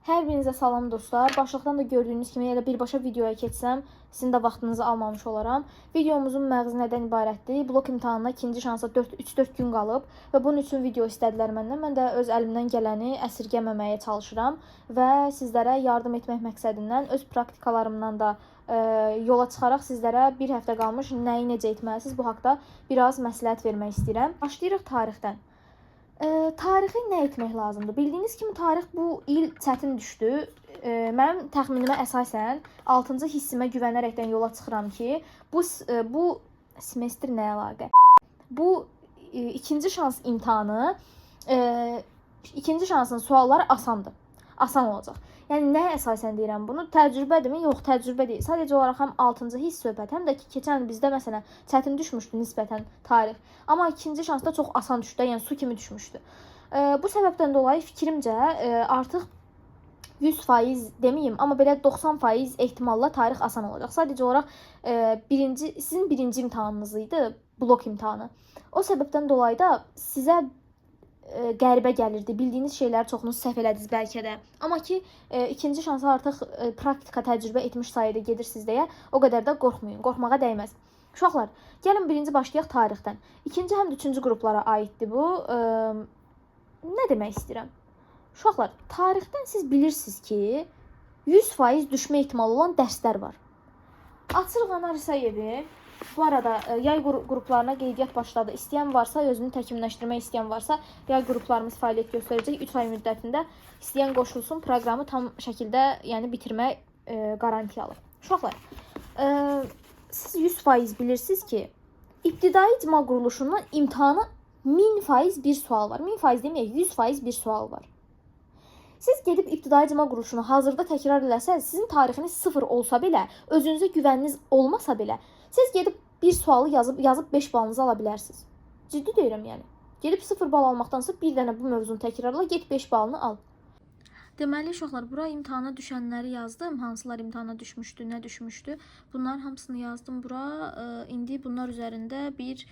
Hər birinizə salam dostlar. Başlıqdan da gördüyünüz kimi elə birbaşa videoya keçsəm, sizin də vaxtınızı almamış olaram. Videomuzun məğzi nədən ibarətdir? Blok imtahanına ikinci şansa 3-4 gün qalıb və bunun üçün video istədilər məndən. Mən də öz əlimdən gələni əsirgəməməyə çalışıram və sizlərə yardım etmək məqsədindən öz praktikalarımdan da yola çıxaraq sizlərə bir həftə qalmış nəyi necə etməlisiniz bu haqda biraz məsləhət vermək istəyirəm. Başlayırıq tarixdən. Tarixi nə etmək lazımdır? Bildiyiniz kimi tarix bu il çətin düşdü. Mənim təxminimə əsasən 6-cı hissimə güvənərəkdən yola çıxıram ki, bu semestr nə əlaqə? Bu ikinci şans imtahanı, ikinci şansın sualları asandır. Asan olacaq. Yəni nəyə əsasən deyirəm bunu? Təcrübədirmi? Yox, təcrübə deyil. Sadəcə olaraq həm 6-cı hiss söhbət, həm də ki, keçən bizdə məsələn çətin düşmüşdü nisbətən tarix. Amma ikinci şansda çox asan düşdü, yəni su kimi düşmüşdü. Bu səbəbdən dolayı fikrimcə artıq 100% deməyim, amma belə 90% ehtimalla tarix asan olacaq. Sadəcə olaraq sizin birinci imtahanınız idi, blok imtahanı. O səbəbdən dolayı da sizə qəribə gəlirdi. Bildiyiniz şeyləri çoxunuz səhv elədiniz bəlkə də. Amma ki, ikinci şansa artıq praktika təcrübə etmiş sayədə gedirsiniz deyə o qədər də qorxmayın. Qorxmağa dəyməz. Uşaqlar, gəlin birinci başlayaq tarixdən. İkinci həm də üçüncü qruplara aiddir bu. Nə demək istəyirəm? Uşaqlar, tarixdən siz bilirsiniz ki, 100% düşmə ehtimalı olan dərslər var. Açırıq analiz evi. Bu arada yay qruplarına qeydiyyat başladı. İstəyən varsa, özünü təkmilləşdirmək istəyən varsa, yay qruplarımız fəaliyyət göstərəcək 3 ay müddətində. İstəyən qoşulsun, proqramı tam şəkildə bitirmək garantiyalı. Uşaqlar, siz 100% bilirsiniz ki, ibtidai icma quruluşundan imtahana 1000% bir sual var. 1000% deməyək, 100% bir sual var. Siz gedib ibtidai icma quruluşunu hazırda təkrar eləsəz, sizin tarixiniz 0 olsa belə, özünüzə güvəniniz olmasa belə, siz gedib bir sualı yazıb 5 balınızı ala bilərsiniz. Ciddi deyirəm yəni. Gedib 0 bal almaqdansa bir dənə bu mövzunu təkrarla, get 5 balını al. Deməli, uşaqlar, bura imtahana düşənləri yazdım. Hansılar imtahana düşmüşdü, nə düşmüşdü. Bunların hamısını yazdım bura. İndi bunlar üzərində bir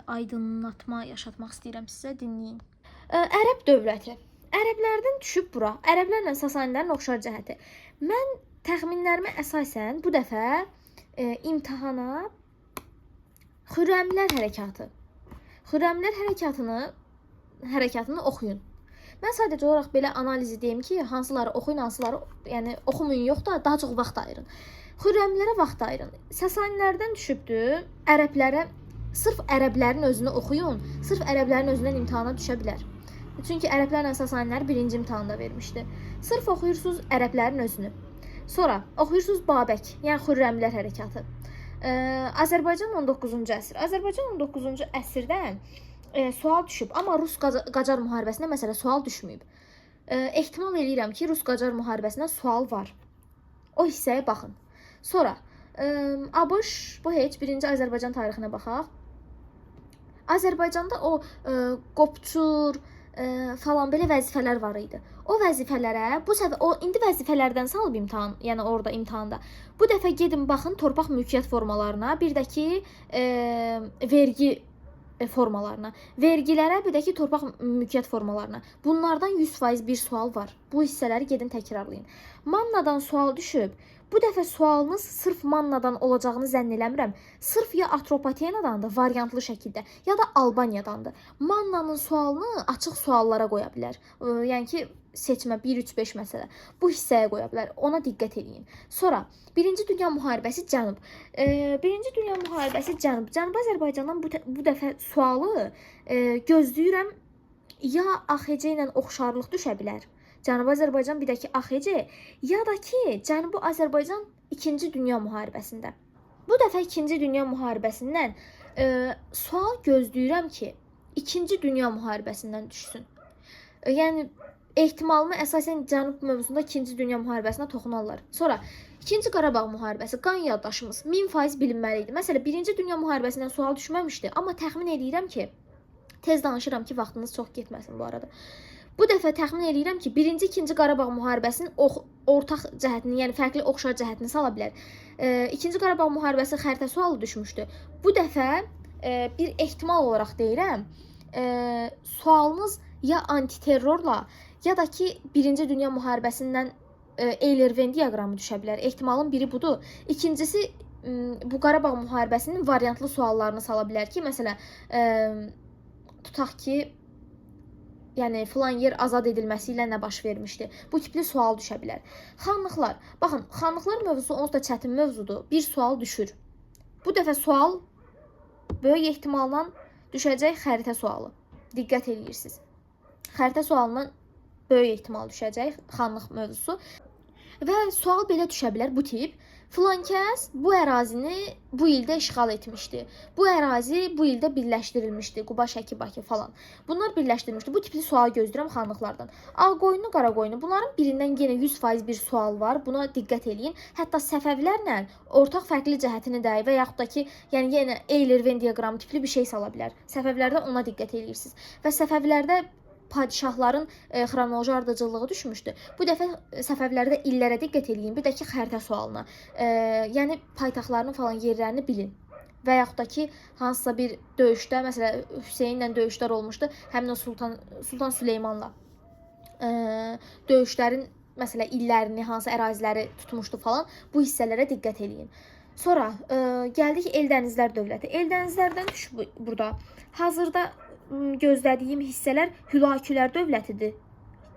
aydınlatma yaşatmaq istəyirəm sizə, dinləyin. Ərəb dövləti. Ərəblərdən düşüb bura. Ərəblərlə Sasanilərin oxşar cəhəti. Mən təxminlərimə əsasən bu dəfə imtahana Xürrəmlər hərəkatını oxuyun. Mən sadəcə olaraq belə analizi deyim ki, hansıları oxuyun, hansıları oxumayın yox da daha çox vaxt ayırın. Xürrəmlərə vaxt ayırın. Sasanilərdən düşübdü, ərəblərə, sırf ərəblərin özünü oxuyun, sırf ərəblərin özündən imtahana düşə bilər. Çünki ərəblərlə Sasanilər birinci imtahanda vermişdi. Sırf oxuyursunuz ərəblərin özünü. Sonra oxuyursunuz Babək, yəni Xürrəmlər hərəkatı. Azərbaycan 19-cu əsr. Azərbaycan 19-cu əsrdən sual düşüb, amma Rus-Qacar müharibəsində məsələ sual düşməyib. Ehtimal eləyirəm ki, Rus-Qacar müharibəsində sual var. O hissəyə baxın. Sonra ABŞ, bu heç birinci Azərbaycan tarixinə baxaq. Azərbaycanda o qopçur falan belə vəzifələr var idi. O vəzifələrə, indi vəzifələrdən salıb imtahan, yəni orada imtahanda. Bu dəfə gedin baxın torpaq mülkiyyət formalarına, bir də ki vergi formalarına, vergilərə, bir də ki torpaq mülkiyyət formalarına. Bunlardan 100% bir sual var. Bu hissələri gedin təkrarlayın. Mannadan sual düşüb. Bu dəfə sualınız sırf mannadan olacağını zənn eləmirəm. Sırf ya Atropatenadan da variantlı şəkildə, ya da Albaniyadandır. Mannanın sualını açıq suallara qoya bilər. Yəni ki, seçmə 1-3-5 məsələ. Bu hissəyə qoya bilər. Ona diqqət edin. Sonra, Birinci Dünya müharibəsi Cənub. Birinci Dünya müharibəsi Cənub. Cənubi Azərbaycandan bu dəfə sualı gözləyirəm ya AXC ilə oxşarlıq düşə bilər. Cənubi Azərbaycan bir də ki AXC, ya da ki Cənubi Azərbaycan 2-ci Dünya müharibəsində. Bu dəfə 2-ci Dünya müharibəsindən sual gözləyirəm ki 2-ci Dünya müharibəsindən düşsün. Yəni ehtimalımı əsasən Cənub mövzusunda 2-ci Dünya müharibəsinə toxunarlar. Sonra 2-ci Qarabağ müharibəsi, qan yaddaşımız 1000% bilinməli idi. Məsələn, 1-ci Dünya müharibəsindən sual düşməmişdi, amma təxmin edirəm ki, tez danışıram ki, vaxtınız çox getməsin bu arada. Bu dəfə təxmin edirəm ki, 1-ci, 2-ci Qarabağ müharibəsinin ortaq cəhətini, yəni fərqli oxşar cəhətini sala bilər. 2-ci Qarabağ müharibəsi xəritə sualı düşmüşdü. Bu dəfə bir ehtimal olaraq deyirəm, sualınız ya antiterrorla, ya da ki 1-ci Dünya müharibəsindən Eyler-Venn diaqramı düşə bilər. Ehtimalın biri budur. İkincisi bu Qarabağ müharibəsinin variantlı suallarını sala bilər ki, məsələn, tutaq ki, yəni filan yer azad edilməsi ilə nə baş vermişdi? Bu tipli sual düşə bilər. Xanlıqlar. Baxın, xanlıqlar mövzusu onsuz da çətin mövzudur. Bir sual düşür. Bu dəfə sual böyük ehtimalla düşəcək xəritə sualı. Diqqət edirsiniz. Xəritə sualından böyük ehtimal düşəcək xanlıq mövzusu. Və sual belə düşə bilər bu tip. Filan kəs bu ərazini bu ildə işğal etmişdi. Bu ərazi bu ildə birləşdirilmişdi. Quba, Şəki, Bakı falan. Bunlar birləşdirilmişdi. Bu tipli sual gözləyirəm xanlıqlardan. Ağqoyunlu, Qaraqoyunlu. Bunların birindən yenə 100% bir sual var. Buna diqqət eləyin. Hətta Səfəvilərlə ortaq fərqli cəhətini də və yaxud da ki, yəni yenə Eyler-Venn diaqramı tipli bir şey sala bilər. Səfəvilərdə ona diqqət eləyirsiniz. Və Səfəvilərdə padişahların xronoloji ardıcıllığı düşmüşdü. Bu dəfə Səfəvilərdə illərə diqqət eləyin. Bir də ki, xəritə sualına. Yəni paytaxtlarının falan yerlərini bilin. Və yaxud da ki, hansısa bir döyüşdə, məsələn, Hüseynlə döyüşlər olmuşdu. Həmin o Sultan Süleymanla döyüşlərin, məsələn, illərini, hansı əraziləri tutmuşdu falan. Bu hissələrə diqqət eləyin. Sonra gəldik Eldənizlər dövləti. Eldənizlərdən düşür burada. Hazırda gözlədiyim hissələr Hülakülər dövlətidir.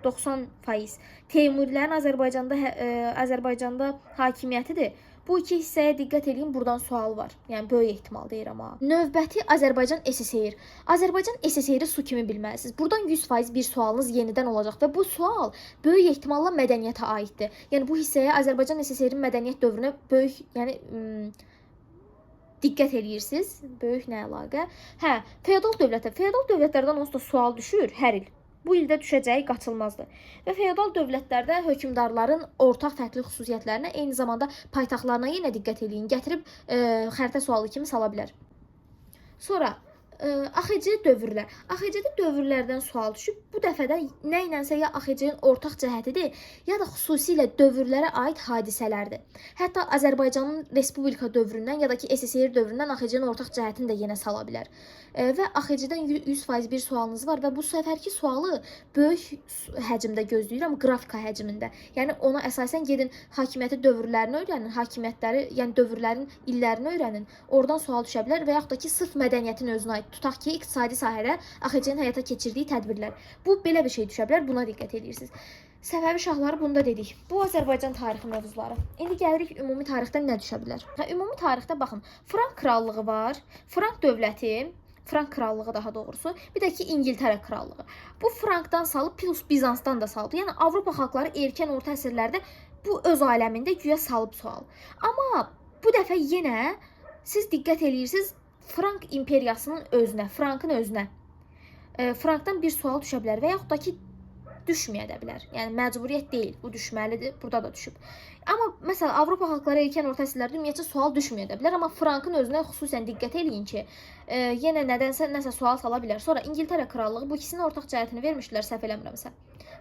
90%. Teymurilərin Azərbaycanda hakimiyyətidir. Bu iki hissəyə diqqət edin, buradan sual var. Yəni böyük ehtimal deyirəm ha. Növbəti Azərbaycan SSR. Azərbaycan SSR-i su kimi bilməlisiniz. Buradan 100% bir sualınız yenidən olacaq və bu sual böyük ehtimalla mədəniyyətə aiddir. Yəni bu hissəyə Azərbaycan SSR-in mədəniyyət dövrünə böyük, yəni diqqət edirsiniz. Böyük nə əlaqə? Hə, feodal dövlətə. Feodal dövlətlərdən onsuz da sual düşür hər il. Bu ildə düşəcəyi qaçılmazdır. Və feodal dövlətlərdə hökmdarların ortaq fərqli xüsusiyyətlərinə, eyni zamanda paytaxtlarına yenə diqqət eləyin. Gətirib xəritə sualı kimi sala bilər. Sonra AXC dövrlər. AXC-də dövrlərdən sual düşüb. Bu dəfə də nə ilənsə ya AXC-nin ortaq cəhətidir, ya da xüsusilə dövrlərə aid hadisələrdir. Hətta Azərbaycanın Respublika dövründən ya da ki SSR dövründən AXC-nin ortaq cəhətini də yenə sala bilər. Və AXC-dən 100% bir sualınız var və bu səfərki sualı böyük həcmdə gözləyirəm, qrafika həcmində. Yəni ona əsasən gedin hakimiyyəti dövrlərini öyrənin, hakimiyyətləri, yəni dövrlərin illərini öyrənin. Oradan sual düşə bilər və yaxud da ki sırf mədəniyyətin özünə aid. Tutaq ki, iqtisadi sahədə AXC-nin həyata keçirdiyi tədbirlər. Bu belə bir şey düşə bilər, buna diqqət edirsiniz. Səfəvi şahları bunda dedik. Bu Azərbaycan tarixi mövzuları. İndi gəlirik ümumi tarixdən nə düşə bilər? Ümumi tarixdə baxın, Frank krallığı var, Frank dövləti, Frank krallığı daha doğrusu, bir də ki İngiltərə krallığı. Bu Frankdan salıb plus Bizansdan da salıb. Yəni Avropa xalqları erkən orta əsrlərdə bu öz aləmində güya salıb sual. Amma bu dəfə yenə siz diqqət edirsiniz Frank imperiyasının özünə, Frankın özünə. Frankdan bir sual düşə bilər və yaxud da ki düşməyə də bilər. Yəni məcburiyyət deyil, bu düşməlidir, burada da düşüb. Amma məsələn Avropa xalqları erkən orta əsrlərdə ümumiyyətcə sual düşməyə də bilər, amma Frankın özünə xüsusən diqqət eləyin ki, yenə nədənsə nəsə sual sala bilər. Sonra İngiltərə krallığı bu ikisinin ortaq cəhətini vermişdilər, səhv eləmirəmsə.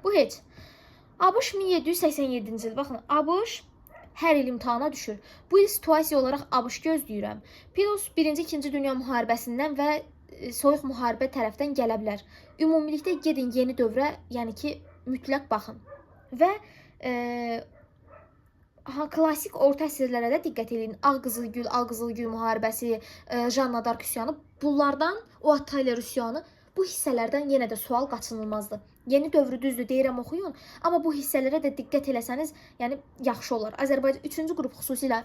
Bu heç. ABŞ 1787-ci il. Baxın, ABŞ hər il imtahana düşür. Bu il situasiya olaraq ABŞ gözləyirəm. Plus 1-ci, 2-ci Dünya müharibəsindən və soyuq müharibə tərəfdən gələ bilər. Ümumilikdə gedin yeni dövrə, yəni ki, mütləq baxın. Və klassik orta əsrlərə də diqqət edin. Ağqızılgül müharibəsi, Janna d'Arc üsyanı, bunlardan o Attayler üsyanı, bu hissələrdən yenə də sual qaçınılmazdır. Yeni dövrü düzdür deyirəm oxuyun, amma bu hissələrə də diqqət eləsəniz, yəni yaxşı olar. Azərbaycan 3-cü qrup xüsusilə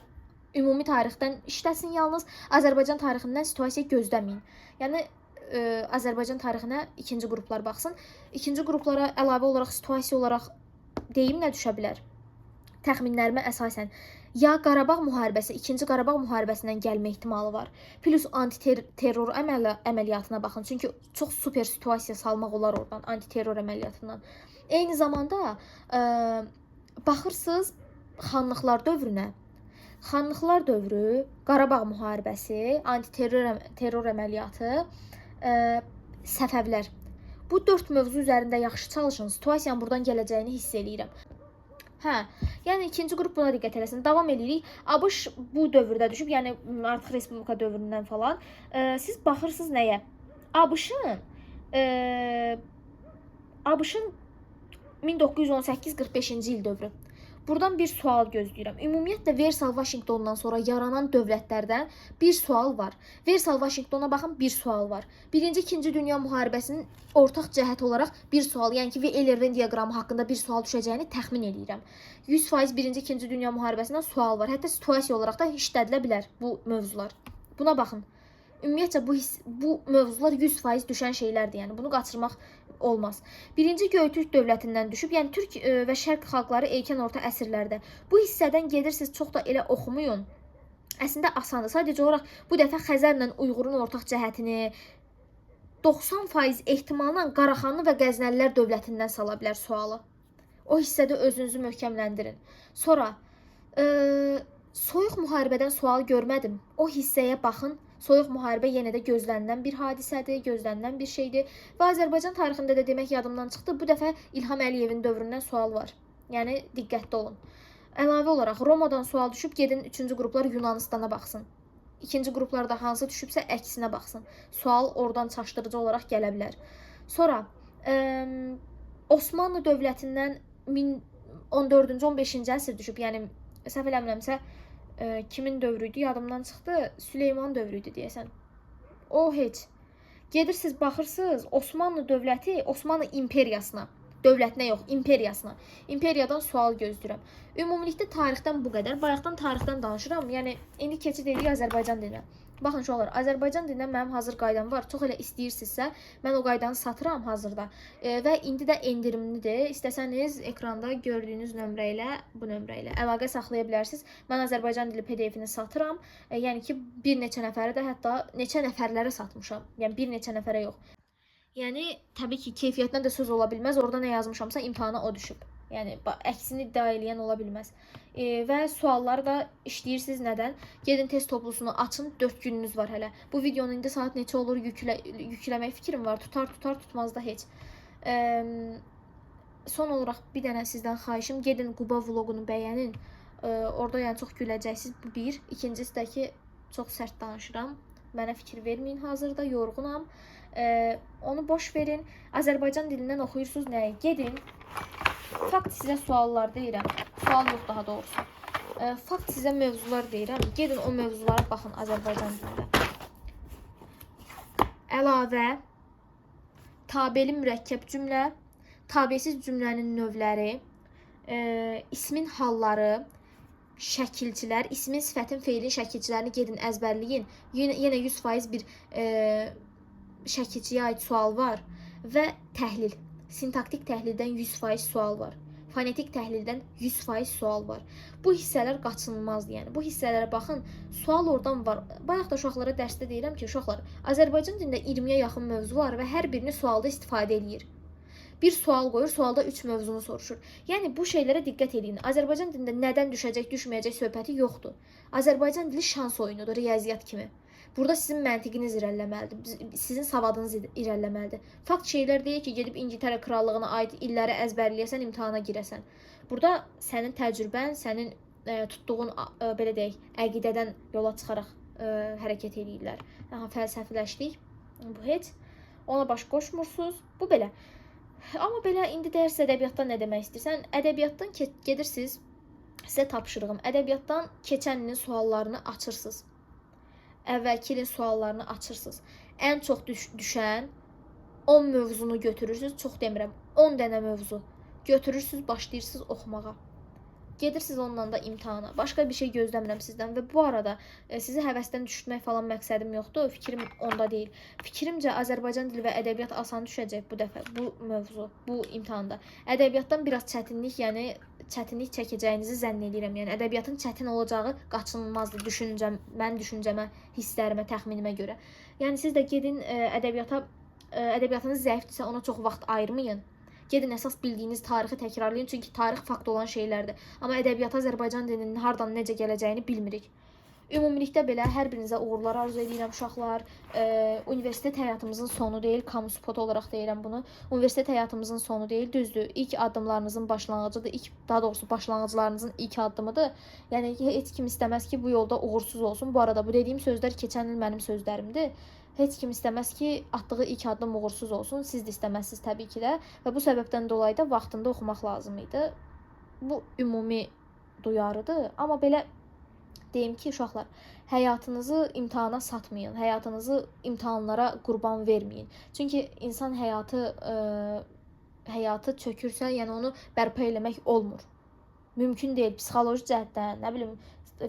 ümumi tarixdən işləsin yalnız, Azərbaycan tarixindən situasiya gözləməyin. Yəni Azərbaycan tarixinə 2-ci qruplar baxsın. 2-ci qruplara əlavə olaraq situasiya olaraq deyim nə düşə bilər? Təxminlərimə əsasən ya Qarabağ müharibəsi, 2-ci Qarabağ müharibəsindən gəlmə ehtimalı var. Plus antiterror əməliyyatına baxın. Çünki çox super situasiya salmaq olar oradan, antiterror əməliyyatından. Eyni zamanda baxırsınız xanlıqlar dövrünə. Xanlıqlar dövrü, Qarabağ müharibəsi, antiterror əməliyyatı, Səfəvilər. Bu 4 mövzu üzərində yaxşı çalışın. Situasiyanın buradan gələcəyini hiss eləyirəm. Yəni 2-ci qrup buna diqqət eləsin. Davam edirik. ABŞ bu dövrdə düşüb, yəni artıq Respublika dövründən falan. Siz baxırsınız nəyə? ABŞ-ın 1918-45-ci il dövrü. Buradan bir sual gözləyirəm. Ümumiyyətlə Versal Vaşinqtondan sonra yaranan dövlətlərdən bir sual var. Versal Vaşinqtona baxın, bir sual var. Birinci, İkinci Dünya müharibəsinin ortaq cəhət olaraq bir sual, yəni ki, Eyler-Venn diaqramı haqqında bir sual düşəcəyini təxmin edirəm. 100% Birinci, İkinci Dünya müharibəsindən sual var. Hətta situasiya olaraq da işlədilə bilər bu mövzular. Buna baxın. Ümumiyyətcə bu mövzular 100% düşən şeylərdir. Yəni bunu qaçırmaq olmaz. Birinci Göytürk dövlətindən düşüb, yəni Türk və Şərq xalqları erkən orta əsrlərdə. Bu hissədən gedirsiniz, çox da elə oxumayın. Əslində asandır. Sadəcə olaraq bu dəfə Xəzərlə Uyğurun ortaq cəhətini 90% ehtimalla Qaraxanlı və Qəznəlilər dövlətindən sala bilər sualı. O hissədə özünüzü möhkəmləndirin. Sonra soyuq müharibədən sual görmədim. O hissəyə baxın. Soyuq müharibə yenə də gözlənilən bir hadisədir, gözlənilən bir şeydir. Və Azərbaycan tarixində də demək yadımdan çıxdı. Bu dəfə İlham Əliyevin dövründən sual var. Yəni diqqətli olun. Əlavə olaraq Romadan sual düşüb, gedin 3-cü qruplar Yunanistana baxsın. İkinci qruplarda hansı düşübsə əksinə baxsın. Sual oradan çaşdırıcı olaraq gələ bilər. Sonra Osmanlı dövlətindən 14-cü, 15-ci əsr düşüb. Yəni səhv eləmirəmsə kimin dövrü idi? Yadımdan çıxdı. Süleyman dövrü idi deyəsən. O heç. Gedirsiniz, baxırsınız Osmanlı dövləti, Osmanlı imperiyasına, dövlətinə yox, imperiyasına. İmperiyadan sual gözləyirəm. Ümumilikdə tarixdən bu qədər. Bayaqdan tarixdən danışıram. Yəni indi keçid edirik Azərbaycan dilinə. Baxın uşaqlar, Azərbaycan dilindən mənim hazır qaydam var. Çox elə istəyirsinizsə, mən o qaydanı satıram hazırda. Və indi də endirimlidir. İstəsəniz ekranda gördüyünüz nömrə ilə, bu nömrə ilə əlaqə saxlaya bilərsiniz. Mən Azərbaycan dili PDF-ini satıram. Yəni ki, bir neçə nəfərə də, hətta neçə nəfərlərə satmışam. Yəni bir neçə nəfərə yox. Yəni təbii ki, keyfiyyətdən də söz ola bilməz. Orada nə yazmışamsa imtahana o düşüb. Yəni əksini iddia eləyən ola bilməz. Və sualları da işləyirsiniz nədən? Gedin test toplusunu açın, 4 gününüz var hələ. Bu videonu indi saat neçə olur yükləmək fikrim var. Tutar, tutmaz da heç. Son olaraq bir dənə sizdən xahişim, gedin Quba vloqunu bəyənin. Orada yəni çox güləcəksiniz. Bu bir. İkincisi də ki, çox sərt danışıram. Mənə fikir verməyin hazırda, yorğunam. Onu boş verin. Azərbaycan dilindən oxuyursunuz nəyi? Gedin. Fakt sizə suallar deyirəm. Sual yox daha doğrusu. Fakt sizə mövzular deyirəm. Gedin o mövzulara baxın Azərbaycan dilində. Əlavə, tabeli mürəkkəb cümlə, tabesiz cümlənin növləri, ismin halları, şəkilçilər, ismin, sifətin, feilin şəkilçilərini gedin əzbərləyin. Yenə 100% bir şəkilçiyə aid sual var və təhlil. Sintaktik təhlildən 100% sual var. Fonetik təhlildən 100% sual var. Bu hissələr qaçınılmazdır. Yəni bu hissələrə baxın, sual oradan var. Bayaq da uşaqlara dərsdə deyirəm ki, uşaqlar, Azərbaycan dilində 20-yə yaxın mövzu var və hər birini sualda istifadə eləyir. Bir sual qoyur, sualda 3 mövzunu soruşur. Yəni bu şeylərə diqqət edin. Azərbaycan dilində nədən düşəcək, düşməyəcək söhbəti yoxdur. Azərbaycan dili şans oyunudur, riyaziyyat kimi. Burada sizin məntiqiniz irəliləməlidir, sizin savadınız irəliləməlidir. Fakt şeylər deyir ki, gedib İngiltərə krallığına aid illəri əzbərləyəsən, imtahana girəsən. Burada sənin təcrübən, sənin tutduğun, belə deyək, əqidədən yola çıxaraq hərəkət edirlər. Fəlsəfiləşdik, bu heç. Ona baş qoşmursunuz, bu belə. Amma belə indi dərs ədəbiyyatdan nə demək istəyirsən? Ədəbiyyatdan gedirsiniz, sizə tapşırığım, ədəbiyyatdan keçən ilin suallarını açırsınız. Əvvəlki ilin suallarını açırsınız. Ən çox düşən 10 mövzunu götürürsünüz, çox demirəm, 10 dənə mövzu götürürsünüz, başlayırsınız oxumağa. Gedirsiniz onunla da imtahana. Başqa bir şey gözləmirəm sizdən və bu arada sizi həvəsdən düşürmək falan məqsədim yoxdur. Fikrim onda deyil. Fikrimcə Azərbaycan dili və ədəbiyyat asan düşəcək bu dəfə, bu mövzu, bu imtahanda. Ədəbiyyatdan biraz çətinlik, yəni çətinlik çəkəcəyinizi zənn edirəm. Yəni ədəbiyyatın çətin olacağı qaçınılmazdır mənim düşüncəmə, hisslərimə, təxminimə görə. Yəni siz də gedin ədəbiyyatınız zəifdirsə ona çox vaxt ayırmayın. Gedin əsas bildiyiniz tarixi təkrarlayın, çünki tarix fakt olan şeylərdir. Amma ədəbiyyata Azərbaycan dilinin hardan necə gələcəyini bilmirik. Ümumilikdə belə hər birinizə uğurlar arzu edirəm uşaqlar. Universitet həyatımızın sonu deyil, kamu spot olaraq deyirəm bunu. Universitet həyatımızın sonu deyil, düzdür. İlk addımlarınızın başlanğıcıdır, daha doğrusu başlanğıclarınızın ilk addımıdır. Yəni heç kim istəməz ki, bu yolda uğursuz olsun. Bu arada bu dediyim sözlər keçən il mənim sözlərimdir. Heç kim istəməz ki, atdığı ilk addım uğursuz olsun. Siz də istəməzsiniz təbii ki də və bu səbəbdən dolayı da vaxtında oxumaq lazım idi. Bu ümumi duyarıdır, amma belə deyim ki, uşaqlar, həyatınızı imtahana satmayın, həyatınızı imtahanlara qurban verməyin. Çünki insan həyatı çökürsə, yəni onu bərpa eləmək olmur. Mümkün deyil. Psixoloji cəhətdən, nə bilim,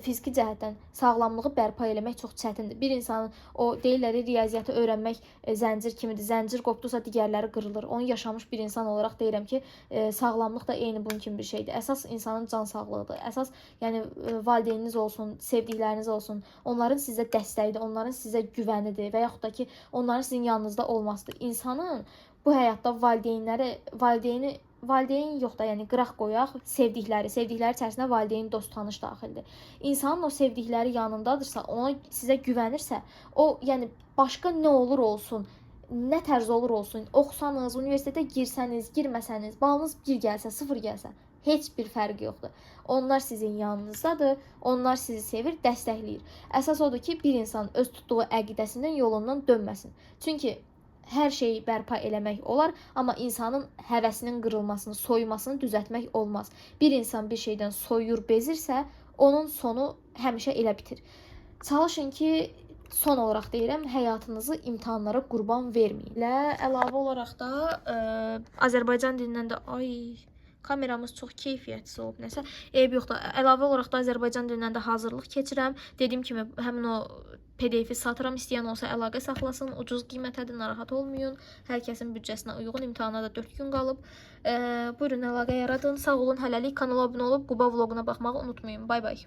fiziki cəhətdən sağlamlığı bərpa eləmək çox çətindir. Bir insanın o deyirlər riyaziyyatı öyrənmək zəncir kimidir. Zəncir qopdusa digərləri qırılır. Onu yaşamış bir insan olaraq deyirəm ki, sağlamlıq da eyni bunun kimi bir şeydir. Əsas insanın can sağlığıdır. Əsas yəni valideyniniz olsun, sevdikləriniz olsun, onların sizə dəstəyidir, onların sizə güvənidir və yaxud da ki, onların sizin yanınızda olmasıdır. İnsanın bu həyatda valideyn yox da, yəni qıraq qoyaq, sevdikləri içərisində valideyn, dost, tanış daxildir. İnsanın o sevdikləri yanındadırsa, ona sizə güvənirsə, o yəni başqa nə olur olsun, nə tərz olur olsun, oxusanız, universitetə girsəniz, girməsəniz, balınız 1 gəlsə, 0 gəlsə, heç bir fərqi yoxdur. Onlar sizin yanınızdadır, onlar sizi sevir, dəstəkləyir. Əsas odur ki, bir insan öz tutduğu əqidəsindən, yolundan dönməsin. Çünki hər şeyi bərpa eləmək olar, amma insanın həvəsinin qırılmasını, soyumasını düzəltmək olmaz. Bir insan bir şeydən soyur, bezirsə, onun sonu həmişə elə bitir. Çalışın ki, son olaraq deyirəm, həyatınızı imtahanlara qurban verməyin. Əlavə olaraq da Azərbaycan dilindən də kameramız çox keyfiyyətsiz olub, nəsə eyb yoxdur. Əlavə olaraq da Azərbaycan dilindən də hazırlıq keçirəm. Dediyim kimi, həmin o PDF-i satıram, istəyən olsa əlaqə saxlasın, ucuz qiymətədir, narahat olmayın. Hər kəsin büdcəsinə uyğun, imtahana da 4 gün qalıb. Buyurun, əlaqə yaradın. Sağ olun, hələlik kanala abunə olub Quba vloquna baxmağı unutmayın. Bay bay.